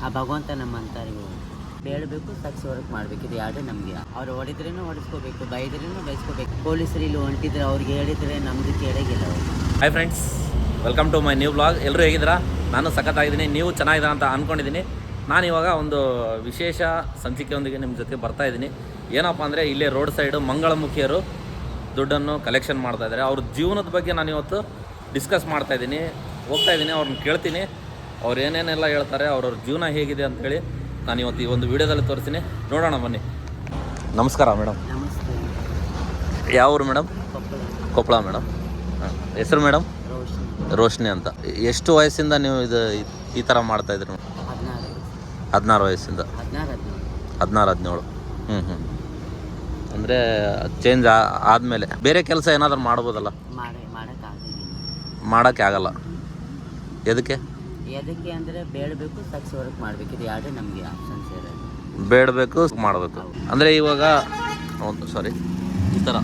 ಆ ಭಗವಂತ ನಮ್ಮಂಥವ್ರಿಗೆ ಬೇಡಬೇಕು, sucks work ಮಾಡಬೇಕು. ಇದು ಎರಡು ನಮಗೆ. ಅವ್ರು ಹೊಡಿದ್ರೇನು ಹೊಡಿಸ್ಕೋಬೇಕು, ಬೈದ್ರೇನು ಬೈಸ್ಕೋಬೇಕು. ಪೊಲೀಸರು ಇಲ್ಲಿ ಹೊಂಟಿದ್ರೆ ಅವ್ರಿಗೆ ಹೇಳಿದ್ರೆ ನಮ್ದು ಕೇಳೋಗಿಲ್ಲ ಅವರು. Hi friends, welcome to my new blog. ಎಲ್ಲರೂ ಹೇಗಿದ್ದೀರಾ? ನಾನು ಸಖತ್ತಾಗಿದ್ದೀನಿ, ನೀವು ಚೆನ್ನಾಗಿದ್ದೀರಾ ಅಂತ ಅಂದ್ಕೊಂಡಿದ್ದೀನಿ. ನಾನು ಇವಾಗ ಒಂದು ವಿಶೇಷ ಸಂಚಿಕೆಯೊಂದಿಗೆ ನಿಮ್ಮ ಜೊತೆ ಬರ್ತಾ ಇದ್ದೀನಿ. ಏನಪ್ಪ ಅಂದರೆ ಇಲ್ಲೇ ರೋಡ್ ಸೈಡು ಮಂಗಳಮುಖಿಯರು ದುಡ್ಡನ್ನು ಕಲೆಕ್ಷನ್ ಮಾಡ್ತಾಯಿದ್ದಾರೆ. ಅವ್ರ ಜೀವನದ ಬಗ್ಗೆ ನಾನು ಇವತ್ತು ಡಿಸ್ಕಸ್ ಮಾಡ್ತಾಯಿದ್ದೀನಿ, ಹೋಗ್ತಾಯಿದ್ದೀನಿ, ಅವ್ರನ್ನ ಕೇಳ್ತೀನಿ, ಅವ್ರು ಏನೇನೆಲ್ಲ ಹೇಳ್ತಾರೆ, ಅವ್ರವ್ರ ಜೀವನ ಹೇಗಿದೆ ಅಂಥೇಳಿ ನಾನು ಇವತ್ತು ಈ ಒಂದು ವಿಡಿಯೋದಲ್ಲಿ ತೋರಿಸ್ತೀನಿ. ನೋಡೋಣ ಬನ್ನಿ. ನಮಸ್ಕಾರ ಮೇಡಮ್. ನಮಸ್ತೆ. ಯಾವ ಊರು ಮೇಡಮ್? ಕೊಪ್ಪಳ ಮೇಡಮ್. ಹಾಂ, ಹೆಸರು ಮೇಡಮ್? ರೋಶ್ನಿ ಅಂತ. ಎಷ್ಟು ವಯಸ್ಸಿಂದ ನೀವು ಈ ಥರ ಮಾಡ್ತಾಯಿದ್ರಿ? 16 ವಯಸ್ಸಿಂದ. 16-17. ಅಂದರೆ ಚೇಂಜ್ ಆದಮೇಲೆ ಬೇರೆ ಕೆಲಸ ಏನಾದರೂ ಮಾಡ್ಬೋದಲ್ಲ? ಮಾಡೋಕ್ಕೆ ಆಗಲ್ಲ. ಎದಕ್ಕೆ ಅಂದರೆ ಬೇಡಬೇಕು, ಸಕ್ಸ್ ವರ್ಕ್ ಮಾಡಬೇಕು. ಇದು ಎರಡು ನಮಗೆ ಆಪ್ಷನ್ಸ್ ಇರೋದು. ಬೇಡಬೇಕು, ಮಾಡಬೇಕು. ಅಂದರೆ ಇವಾಗ ಸಾರಿ ಈ ಥರ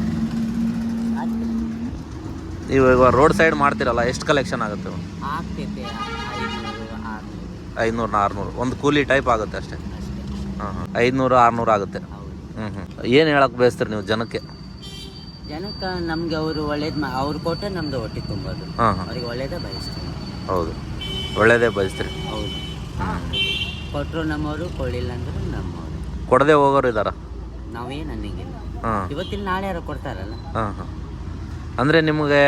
ಇವಾಗ ರೋಡ್ ಸೈಡ್ ಮಾಡ್ತಿರಲ್ಲ, ಎಷ್ಟು ಕಲೆಕ್ಷನ್ ಆಗುತ್ತೆ? ಆಗ್ತೈತೆ 500-600 ಒಂದು ಕೂಲಿ ಟೈಪ್ ಆಗುತ್ತೆ ಅಷ್ಟೇ. ಹಾಂ 500-600 ಆಗುತ್ತೆ. ಏನು ಹೇಳಕ್ಕೆ ಬಯಸ್ತೀರಿ ನೀವು ಜನಕ್ಕೆ? ನಮ್ಗೆ ಅವರು ಒಳ್ಳೇದು ಅವ್ರು ಕೊಟ್ಟರೆ ನಮ್ದು ಹೊಟ್ಟೆ ತುಂಬೋದು. ಅವ್ರಿಗೆ ಒಳ್ಳೇದೇ ಬಯಸ್ತೀವಿ. ಹೌದು, ಒಳ್ಳೇದೇ ಬಯಸ್ತೀರಿ. ಹೌದು, ಕೊಟ್ಟರು ನಮ್ಮವರು, ಕೊಳ್ಳಿಲ್ಲ ಅಂದ್ರೆ ನಮ್ಮವರು. ಕೊಡದೆ ಹೋಗೋರು ಇದ್ದಾರ? ನಾವೇನು ನನಗಿಲ್ಲ. ಇವತ್ತಿನ ನಾಳೆ ಯಾರು ಕೊಡ್ತಾರಲ್ಲ. ಅಂದರೆ ನಿಮಗೆ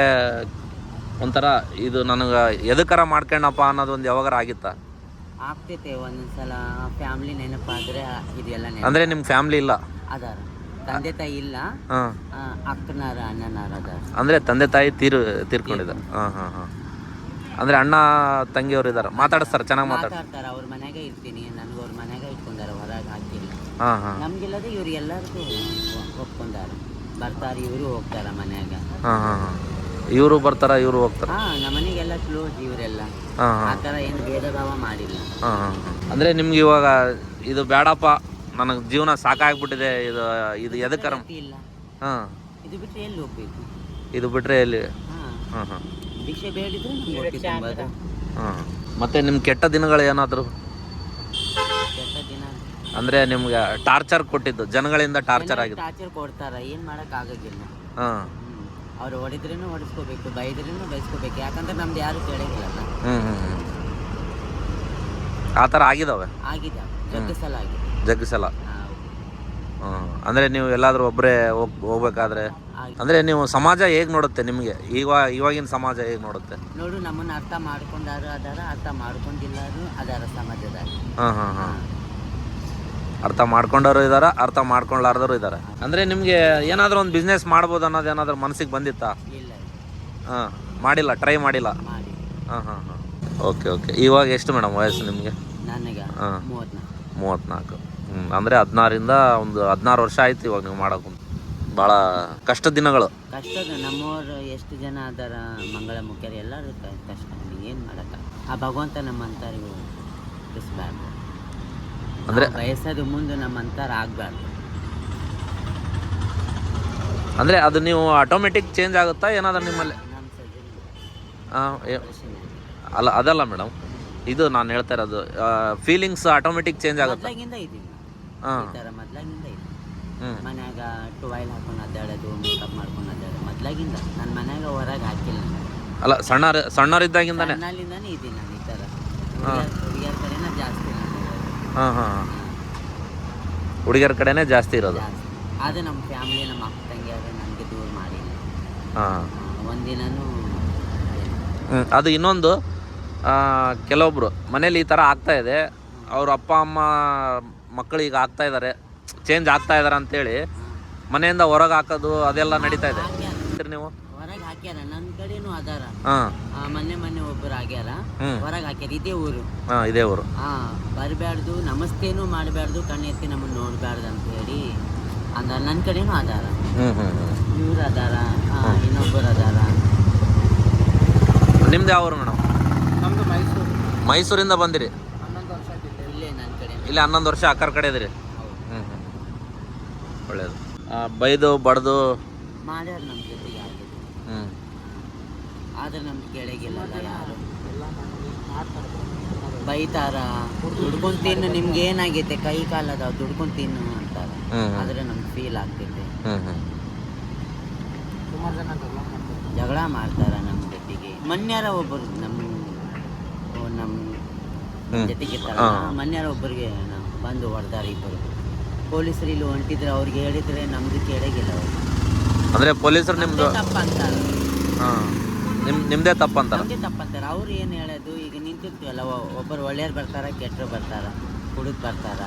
ಒಂಥರ ಇದು ನನಗೆ ಎದಕ್ಕಾರ ಮಾಡ್ಕೊಂಡಪ್ಪ ಅನ್ನೋದು ಒಂದು ಯಾವಾಗಾರ ಆಗಿತ್ತಾ? ಆಗ್ತೈತೆ ಒಂದೊಂದ್ಸಲ. ಫ್ಯಾಮ್ಲಿ ನೆನಪಾದ್ರೆ ಇದೆಲ್ಲ ಅಂದರೆ ನಿಮ್ಮ ಫ್ಯಾಮ್ಲಿ ಇಲ್ಲ? ಅದಾರ. ತಂದೆ ತಾಯಿ ಇಲ್ಲ, ಅಕ್ಕನಾರ ಅಣ್ಣನಾರ ಅದಾರ. ಅಂದರೆ ತಂದೆ ತಾಯಿ ತೀರ್ಕೊಂಡಿದ್ದಾರೆ. ಅಂದರೆ ಅಣ್ಣ ತಂಗಿಯವರು ಇದ್ದಾರೆ, ಮಾತಾಡಿಸ್ತಾರೆ, ಚೆನ್ನಾಗಿ ಮಾತಾಡ್ತಾರೆ. ಅವ್ರ ಮನೆಗೆ ಇರ್ತೀನಿ, ನನಗೆ ಅವ್ರ ಮನೆಗೆ ಇಟ್ಕೊಂಡಾರ, ಹೊರಗೆ ಹಾಕಿಲ್ಲ. ನಮ್ಗಿಲ್ಲದೆ ಇವ್ರು ಎಲ್ಲರಿಗೂ ಒಪ್ಕೊಂಡಾರ. ಬರ್ತಾರೆ, ಇವರು ಹೋಗ್ತಾರ ಮನ್ಯಾಗ. ಇವರು ಬರ್ತಾರ, ಇವರು ಹೋಗ್ತಾರ. ನಮ್ಮ ಮನೆಗೆಲ್ಲ ಕ್ಲೋಸ್ ಇವರೆಲ್ಲ. ಆ ಥರ ಏನು ಭೇದ ಭಾವ ಮಾಡಿಲ್ಲ. ಅಂದರೆ ನಿಮ್ಗೆ ಇವಾಗ ಇದು ಬೇಡಪ್ಪ, ನನಗೆ ಜೀವನ ಸಾಕಾಗ್ಬಿಟ್ಟಿದೆ, ಇದು ಎದಕ್ಕಾರ ಇಲ್ಲ. ಇದು ಬಿಟ್ಟರೆ ಎಲ್ಲಿ ಹೋಗ್ಬೇಕು? ಇದು ಬಿಟ್ಟರೆ ಎಲ್ಲಿ? ಭಿಕ್ಷೆ ಬೇಡಿದ್ರೆ ಮತ್ತೆ ನಿಮ್ಮ ಕೆಟ್ಟ ದಿನಗಳು ಏನಾದರೂ? ಕೆಟ್ಟ ದಿನ ಅಂದರೆ ನಿಮ್ಗೆ ಟಾರ್ಚರ್ ಕೊಟ್ಟಿದ್ದು, ಜನಗಳಿಂದ ಟಾರ್ಚರ್ ಆಗಿದೆ? ಟಾರ್ಚರ್ ಕೊಡ್ತಾರ, ಏನು ಮಾಡೋಕ್ಕಾಗೋದಿಲ್ಲ. ಅವ್ರು ಹೊಡಿದ್ರೇನು ಹೊಡಿಸ್ಕೋಬೇಕು, ಬೈದ್ರೇನು ಬೈಸ್ಕೋಬೇಕು. ಯಾಕಂದ್ರೆ ನಮ್ದು ಯಾರು ಕೇಳೋದಿಲ್ಲ. ಆ ಥರ ಆಗಿದಾವೆ? ಜಗ್ಗಿಸಲ ಆಗಿದೆ. ಜಗ್ಗಿಸಲ. ಅಂದರೆ ನೀವು ಎಲ್ಲಾದರೂ ಒಬ್ಬರೇ ಹೋಗ್ಬೇಕಾದ್ರೆ, ಅಂದರೆ ನೀವು ಸಮಾಜ ಹೇಗೆ ನೋಡುತ್ತೆ ನಿಮಗೆ? ಇವಾಗಿನ ಸಮಾಜ ಹೇಗೆ ನೋಡುತ್ತೆ? ನೋಡು, ನಮ್ಮನ್ನು ಅರ್ಥ ಮಾಡ್ಕೊಂಡಾರು ಅದಾರ, ಅರ್ಥ ಮಾಡ್ಕೊಂಡಿಲ್ಲಾರು ಅದಾರ ಸಮಾಜದಾಗ. ಅರ್ಥ ಮಾಡ್ಕೊಂಡವರು ಇದ್ದಾರೆ, ಅರ್ಥ ಮಾಡ್ಕೊಳ್ಳಾರ್ದವರು ಇದ್ದಾರೆ. ಅಂದರೆ ನಿಮಗೆ ಏನಾದರೂ ಒಂದು ಬಿಸ್ನೆಸ್ ಮಾಡ್ಬೋದು ಅನ್ನೋದು ಏನಾದರೂ ಮನಸ್ಸಿಗೆ ಬಂದಿತ್ತಾ? ಇಲ್ಲ. ಮಾಡಿಲ್ಲ, ಟ್ರೈ ಮಾಡಿಲ್ಲ. ಓಕೆ. ಇವಾಗ ಎಷ್ಟು ಮೇಡಮ್ ವಯಸ್ಸು ನಿಮಗೆ? ನನಗೆ 34. ಅಂದರೆ 16ರಿಂದ ಒಂದು 16 ವರ್ಷ ಆಯ್ತು ಇವಾಗ ನೀವು ಮಾಡೋಕೆ. ಭಾಳ ಕಷ್ಟದ ದಿನಗಳು. ನಮ್ಮವ್ರು ಎಷ್ಟು ಜನ ಅದಾರ, ಮಂಗಳಮುಖಿಯರು ಎಲ್ಲರೂ ಕಷ್ಟ. ಏನು ಮಾಡೋಕ್ಕ? ಆ ಭಗವಂತ ನಮ್ಮಂಥವ್ರಿಗೆ ಬಿಡಿಸ್ಬಾರ್ದು. ಅಂದರೆ ವಯಸ್ಸಾದ ಮುಂದೆ ನಮ್ಮಂಥರ ಆಗಬಾರ್ದು. ಅಂದರೆ ಅದು ನೀವು ಆಟೋಮೆಟಿಕ್ ಚೇಂಜ್ ಆಗುತ್ತಾ ಏನಾದರೂ ನಿಮ್ಮಲ್ಲಿ? ಅಲ್ಲ, ಅದಲ್ಲ ಮೇಡಮ್, ಇದು ನಾನು ಹೇಳ್ತಾ ಇರೋದು ಫೀಲಿಂಗ್ಸ್ ಆಟೋಮೆಟಿಕ್ ಚೇಂಜ್ ಆಗುತ್ತೆ. ಮೊದಲಾಗಿಂದ ಇದೀನಿ, ಮೊದಲಾಗಿಂದ ಇದೆ. ಮನ್ಯಾಗ ಟುವೈಲ್ ಹಾಕೊಂಡು ಅಡ್ಡಾಡೋದು, ಮೇಕಪ್ ಮಾಡ್ಕೊಂಡು ಅಡ್ಡಾಡೋದು ಮೊದಲಾಗಿಂದ. ನನ್ನ ಮನ್ಯಾಗ ಹೊರಗೆ ಹಾಕಿಲ್ಲ. ಅಲ್ಲ, ಸಣ್ಣರಿದ್ದಾಗಿಂದಾನೆ ಸಣ್ಣಲ್ಲಿಂದಾನೇ ಇದ್ದೀನಿ ನಾನು ಈ ಥರ. ಹುಡುಗಿಯರ ಕಡೆನ ಜಾಸ್ತಿ. ಹುಡುಗಿಯರ ಕಡೆನೇ ಜಾಸ್ತಿ ಇರೋದು. ಆದರೆ ನಮ್ಮ ಫ್ಯಾಮಿಲಿ, ನಮ್ಮ ಅಕ್ಕ ತಂಗಿಯಾಗ ನನಗೆ ದೂರ ಮಾಡಿಲ್ಲ ಒಂದಿನೂ. ಅದು ಇನ್ನೊಂದು, ಕೆಲವೊಬ್ರು ಮನೇಲಿ ಈ ಥರ ಆಗ್ತಾ ಇದೆ, ಅವ್ರ ಅಪ್ಪ ಅಮ್ಮ ಮಕ್ಕಳು ಈಗ ಆಗ್ತಾ ಇದ್ದಾರೆ, ಚೇಂಜ್ ಆಗ್ತಾ ಇದಾರೆ ಅಂತೇಳಿ ಮನೆಯಿಂದ ಹೊರಗೆ ಹಾಕೋದು ಅದೆಲ್ಲ ನಡೀತಾ ಇದೆ. ನೀವು ಹೊರಗೆ ಹಾಕ್ಯಾರ, ನನ್ನ ಕಡೆನೂ ಅದಾರ. ಮೊನ್ನೆ ಒಬ್ಬರು ಆಗ್ಯಾರ, ಹೊರಗೆ ಹಾಕ್ಯಾರ. ಇದೇ ಊರು. ಬರಬ್ಯಾಡ್ದು, ನಮಸ್ತೇನು ಮಾಡಬಾರ್ದು, ಕಣ್ಣು ಎತ್ತಿ ನಮ್ಮನ್ನು ನೋಡಬಾರ್ದು ಅಂತ ಹೇಳಿ ಅಂದ. ನನ್ನ ಕಡೆನೂ ಅದಾರ. ಇವ್ರು ಅದಾರ, ಇನ್ನೊಬ್ಬರು ಅದಾರ. ನಿಮ್ದು ಯಾವ ಊರು ಮೇಡಮ್? ನಮ್ದು ಮೈಸೂರು. ಮೈಸೂರಿಂದ ಬಂದಿರಿ? 11 ವರ್ಷ ಇಲ್ಲೇ ನನ್ನ ಕಡೆ. ಇಲ್ಲಿ 11 ವರ್ಷ ಅಕ್ಕರ ಕಡೆ ಇದ್ರಿ? ಒಳ್ಳೇದು. ಬೈದು ಬಡ್ದು ಮಾಡ್ಯಾರ ನಮ್ಮ ಜೊತೆಗೆ ಆಗಿದೆ. ಆದರೆ ನಮ್ಗೆ ಕೇಳೋಗಿಲ್ಲ ಯಾರು. ಬೈತಾರ, ದುಡ್ಕೊಂಡ್ ತಿನ್ನು, ನಿಮ್ಗೆ ಏನಾಗೈತೆ, ಕೈ ಕಾಲದ ದುಡ್ಕೊಂಡ್ ತಿನ್ನು ಅಂತಾರ. ಆದ್ರೆ ನಮ್ಗೆ ಫೀಲ್ ಆಗ್ತೈತೆ. ಜಗಳ ಮಾಡ್ತಾರ ನಮ್ಮ ಜೊತೆಗೆ. ಮೊನ್ನೆಯಾರ ಒಬ್ಬರು ನಮ್ಮ ಜೊತೆಗೆ ಮೊನ್ನೆಯಾರ ಒಬ್ಬರಿಗೆ ಬಂದು ಹೊಡೆದಾರ ಇಬ್ಬರು. ಪೊಲೀಸರು ಇಲ್ಲಿ ಹೊಂಟಿದ್ರೆ ಅವ್ರಿಗೆ ಹೇಳಿದ್ರೆ ನಮ್ದು ಕೇಳಾಗಿಲ್ಲ ಅವ್ರು. ಅಂದ್ರೆ ಪೊಲೀಸರು ನಿಮ್ದು ತಪ್ಪ ಅಂತಾರ. ನಿಮ್ದೇ ತಪ್ಪಂತಾರ. ನಮ್ದೇ ತಪ್ಪಂತಾರ. ಅವ್ರು ಏನು ಹೇಳೋದು, ಈಗ ನಿಂತಿರ್ತೀವಲ್ಲ, ಒಬ್ಬರು ಒಳ್ಳೆಯವ್ರು ಬರ್ತಾರ, ಕೆಟ್ಟರು ಬರ್ತಾರ, ಹುಡುಗ ಬರ್ತಾರ.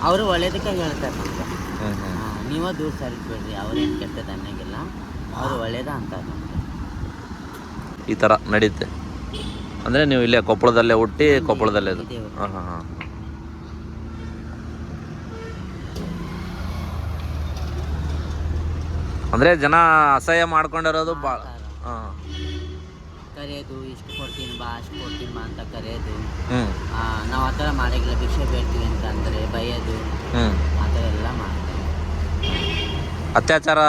ಅವರು ಒಳ್ಳೇದಕ್ಕೆ ಹೇಳ್ತಾರೆ ನಮ್ಗೆ, ನೀವ ದೂರ ಸರಿಸ್ಬೇಡ್ರಿ, ಅವ್ರೇನು ಕೆಟ್ಟದ್ದು ಅನ್ನಂಗಿಲ್ಲ, ಅವರು ಒಳ್ಳೇದ ಅಂತಾರೆ ನಮ್ಗೆ. ಈ ಥರ ನಡೀತೆ. ಅಂದರೆ ನೀವು ಇಲ್ಲೇ ಕೊಪ್ಪಳದಲ್ಲೇ ಹುಟ್ಟಿ ಕೊಪ್ಪಳದಲ್ಲೇ ಇದು. ಹಾಂ ಹಾಂ ಹಾಂ. ಅಂದರೆ ಜನ ಅಸಹ್ಯ ಮಾಡ್ಕೊಂಡಿರೋದು ಭಾಳ. ಹಾಂ. ಕರೆಯೋದು, ಇಷ್ಟು ಕೊಡ್ತೀನಿ ಬಾ, ಅಷ್ಟು ಕೊಡ್ತೀನಿ ಬಾ ಅಂತ ಕರೆಯೋದು. ನಾವು ಆ ಥರ ಮಾಡಿಲ್ಲ, ಭಿಕ್ಷೆ ಬೇಡ್ತೀವಿ ಅಂತ ಅಂದರೆ ಬೈಯೋದು, ಆ ಥರ ಎಲ್ಲ ಮಾಡ್ತಾರೆ. ಅತ್ಯಾಚಾರ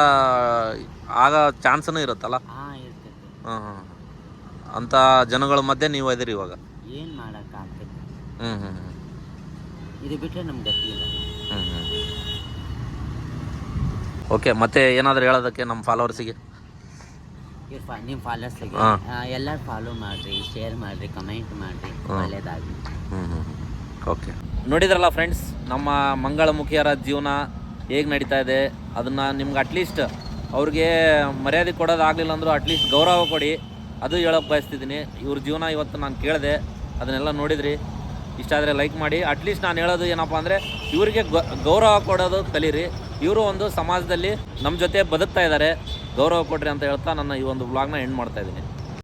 ಆಗೋ ಚಾನ್ಸೂ ಇರುತ್ತಲ್ಲ. ಹಾಂ, ಇರ್ತೈತೆ. ಹಾಂ ಹಾಂ. ಅಂಥ ಜನಗಳ ಮಧ್ಯೆ ನೀವು ಇದ್ದೀರಿ ಇವಾಗ. ಏನು ಮಾಡೋಕ್ಕಾಗ್ತೈತೆ. ಹ್ಞೂ. ಇದು ಬಿಟ್ಟರೆ ನಮ್ಗೆ ಗತಿ ಇಲ್ಲ. ಓಕೆ, ಮತ್ತೆ ಏನಾದರೂ ಹೇಳೋದಕ್ಕೆ ನಮ್ಮ ಫಾಲೋವರ್ಸಿಗೆ? ನಿಮ್ಮ ಫಾಲೋವರ್ಸಿಗೆ ಎಲ್ಲರೂ ಫಾಲೋ ಮಾಡಿರಿ, ಶೇರ್ ಮಾಡಿರಿ, ಕಮೆಂಟ್ ಮಾಡಿರಿ, ಒಳ್ಳೆಯದಾಗಲಿ. ಓಕೆ, ನೋಡಿದ್ರಲ್ಲ ಫ್ರೆಂಡ್ಸ್, ನಮ್ಮ ಮಂಗಳಮುಖಿಯರ ಜೀವನ ಹೇಗೆ ನಡೀತಾ ಇದೆ ಅದನ್ನು ನಿಮ್ಗೆ ಅಟ್ಲೀಸ್ಟ್ ಅವ್ರಿಗೆ ಮರ್ಯಾದೆ ಕೊಡೋದಾಗಲಿಲ್ಲ ಅಂದರೂ ಅಟ್ಲೀಸ್ಟ್ ಗೌರವ ಕೊಡಿ, ಅದು ಹೇಳೋಕ್ಕೆ ಬಯಸ್ತಿದ್ದೀನಿ. ಇವ್ರ ಜೀವನ ಇವತ್ತು ನಾನು ಕೇಳಿದೆ, ಅದನ್ನೆಲ್ಲ ನೋಡಿದ್ರಿ. ಇಷ್ಟ ಆದರೆ ಲೈಕ್ ಮಾಡಿ. ಅಟ್ಲೀಸ್ಟ್ ನಾನು ಹೇಳೋದು ಏನಪ್ಪ ಅಂದರೆ, ಇವರಿಗೆ ಗೌರವ ಕೊಡೋದು ಕಲೀರಿ. ಇವರು ಒಂದು ಸಮಾಜದಲ್ಲಿ ನಮ್ಮ ಜೊತೆ ಬದುಕ್ತಾ ಇದ್ದಾರೆ, ಗೌರವ ಕೊಡ್ರಿ ಅಂತ ಹೇಳ್ತಾ ನನ್ನ ಈ ಒಂದು ವ್ಲಾಗ್ನ ಎಂಡ್ ಮಾಡ್ತಾಯಿದ್ದೀನಿ.